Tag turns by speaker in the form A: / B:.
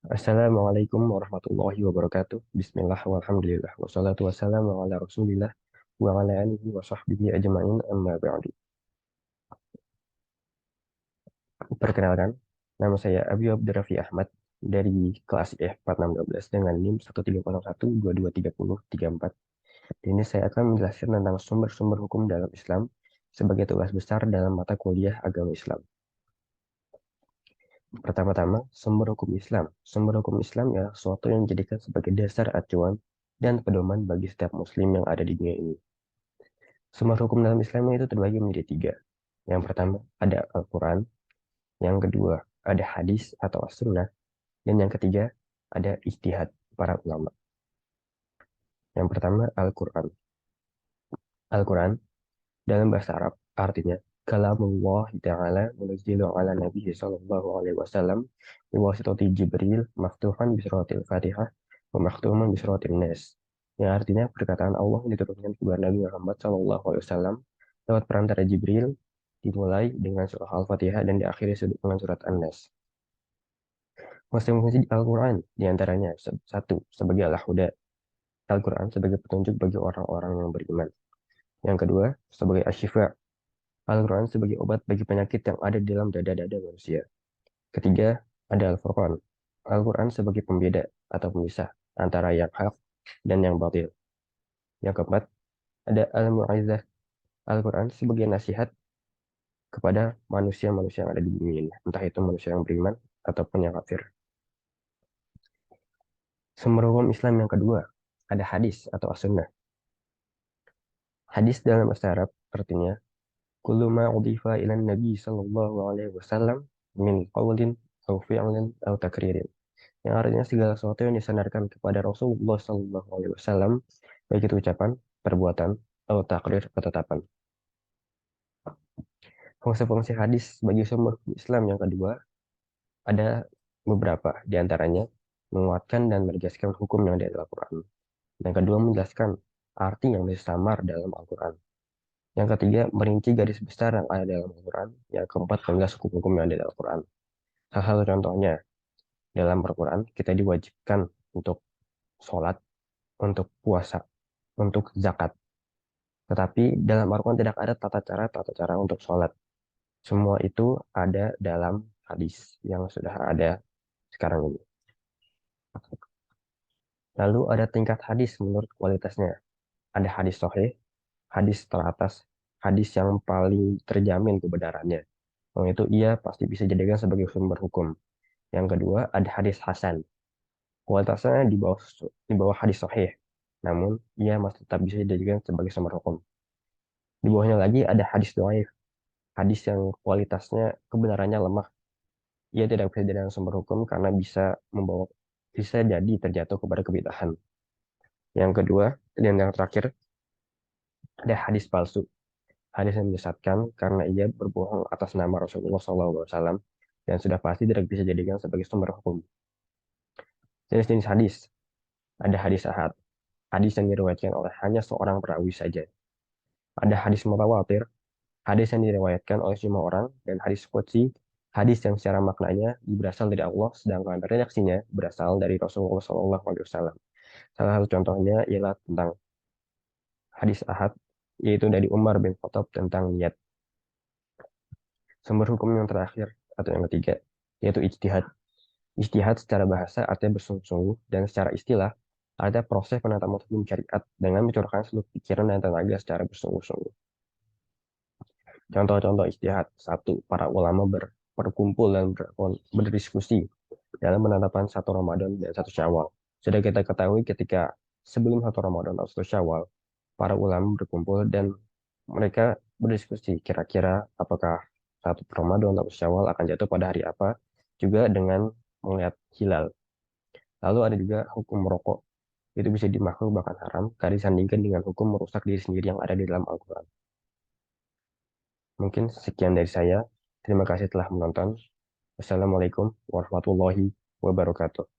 A: Assalamualaikum warahmatullahi wabarakatuh. Bismillah walhamdulillah. Wassalatu wassalamu ala rasulillah wa ala alihi wa sahbihi ajma'in amma ba'du. Perkenalkan, nama saya Abi Abdurrafi Ahmad dari kelas F4612 dengan NIM 13012230334. Ini saya akan menjelaskan tentang sumber-sumber hukum dalam Islam sebagai tugas besar dalam mata kuliah agama Islam. Pertama-tama, sumber hukum Islam. Sumber hukum Islam adalah sesuatu yang dijadikan sebagai dasar acuan dan pedoman bagi setiap muslim yang ada di dunia ini. Sumber hukum dalam Islam itu terbagi menjadi tiga. Yang pertama, ada Al-Quran. Yang kedua, ada hadis atau as-sunnah. Dan yang ketiga, ada ijtihad para ulama. Yang pertama, Al-Quran. Al-Quran dalam bahasa Arab artinya kalamullah ta'ala munazzilu ala nabihi sallallahu alaihi wasallam biwasitati Jibril maftuhan bi suratil Fatihah wa makhtuman bi suratil Nas. Yang artinya perkataan Allah yang diturunkan kepada Nabi Muhammad sallallahu alaihi wasallam lewat perantara Jibril, dimulai dengan surah Al-Fatihah dan diakhiri dengan surat An-Nas. Fungsi-fungsi Al-Quran diantaranya satu, sebagai al-huda. Al-Quran sebagai petunjuk bagi orang-orang yang beriman. Yang kedua, sebagai asyifa. Al-Quran sebagai obat bagi penyakit yang ada di dalam dada-dada manusia. Ketiga, ada Al-Furqan. Al-Quran sebagai pembeda atau pemisah antara yang hak dan yang batil. Yang keempat, ada Al-Mu'izzah. Al-Quran sebagai nasihat kepada manusia-manusia yang ada di bumi ini, entah itu manusia yang beriman ataupun yang kafir. Sumber hukum Islam yang kedua, ada hadis atau as-sunnah. Hadis dalam bahasa Arab artinya kullu ma udhifa ila nabi sallallahu alaihi wasallam min qawlin aw fi'lin aw takririn. Yang artinya segala sesuatu yang disandarkan kepada Rasulullah sallallahu alaihi wasallam, baik itu ucapan, perbuatan, atau takrir, ketetapan. Fungsi-fungsi hadis bagi sumber Islam yang kedua ada beberapa, di antaranya menguatkan dan menegaskan hukum yang ada dalam Al-Quran. Yang kedua, menjelaskan arti yang disamar dalam Al-Quran. Yang ketiga, merinci garis besar yang ada dalam Al-Quran. Yang keempat, menjelaskan hukum-hukum yang ada dalam Al-Quran. Salah satu contohnya, dalam Al-Quran kita diwajibkan untuk sholat, untuk puasa, untuk zakat. Tetapi dalam Al-Quran tidak ada tata cara untuk sholat. Semua itu ada dalam hadis yang sudah ada sekarang ini. Lalu ada tingkat hadis menurut kualitasnya. Ada hadis sahih, hadis teratas, hadis yang paling terjamin kebenarannya. Yang itu ia pasti bisa dijadikan sebagai sumber hukum. Yang kedua, ada hadis hasan. Kualitasnya di bawah hadis sahih. Namun, ia masih tetap bisa dijadikan sebagai sumber hukum. Di bawahnya lagi ada hadis dhaif. Hadis yang kualitasnya kebenarannya lemah. Ia tidak bisa dijadikan sumber hukum karena bisa jadi terjatuh kepada kebid'ahan. Yang kedua, dan yang terakhir, ada hadis palsu. Hadis yang menyesatkan karena ia berbohong atas nama Rasulullah SAW dan sudah pasti tidak bisa dijadikan sebagai sumber hukum. Jenis-jenis hadis. Ada hadis ahad, hadis yang diriwayatkan oleh hanya seorang perawi saja. Ada hadis mutawatir, hadis yang diriwayatkan oleh semua orang, dan hadis qudsi, hadis yang secara maknanya berasal dari Allah, sedangkan redaksinya berasal dari Rasulullah SAW. Salah satu contohnya ialah tentang hadis ahad, yaitu dari Umar bin Khattab tentang niat. Sumber hukum yang terakhir atau yang ketiga, yaitu ijtihad. Ijtihad secara bahasa artinya bersungguh-sungguh, dan secara istilah ada proses penetapan hukum syariat dengan mencurahkan seluruh pikiran dan tenaga secara bersungguh-sungguh. Contoh-contoh ijtihad. Satu, para ulama berkumpul dan berdiskusi dalam penetapan satu Ramadan dan satu Syawal. Sudah kita ketahui ketika sebelum satu Ramadan atau satu Syawal, para ulama berkumpul dan mereka berdiskusi kira-kira apakah satu Ramadan atau Syawal akan jatuh pada hari apa, juga dengan melihat hilal. Lalu ada juga hukum merokok. Itu bisa dimakruh bahkan haram karena disandingkan dengan hukum merusak diri sendiri yang ada di dalam Al-Quran. Mungkin sekian dari saya. Terima kasih telah menonton. Wassalamualaikum warahmatullahi wabarakatuh.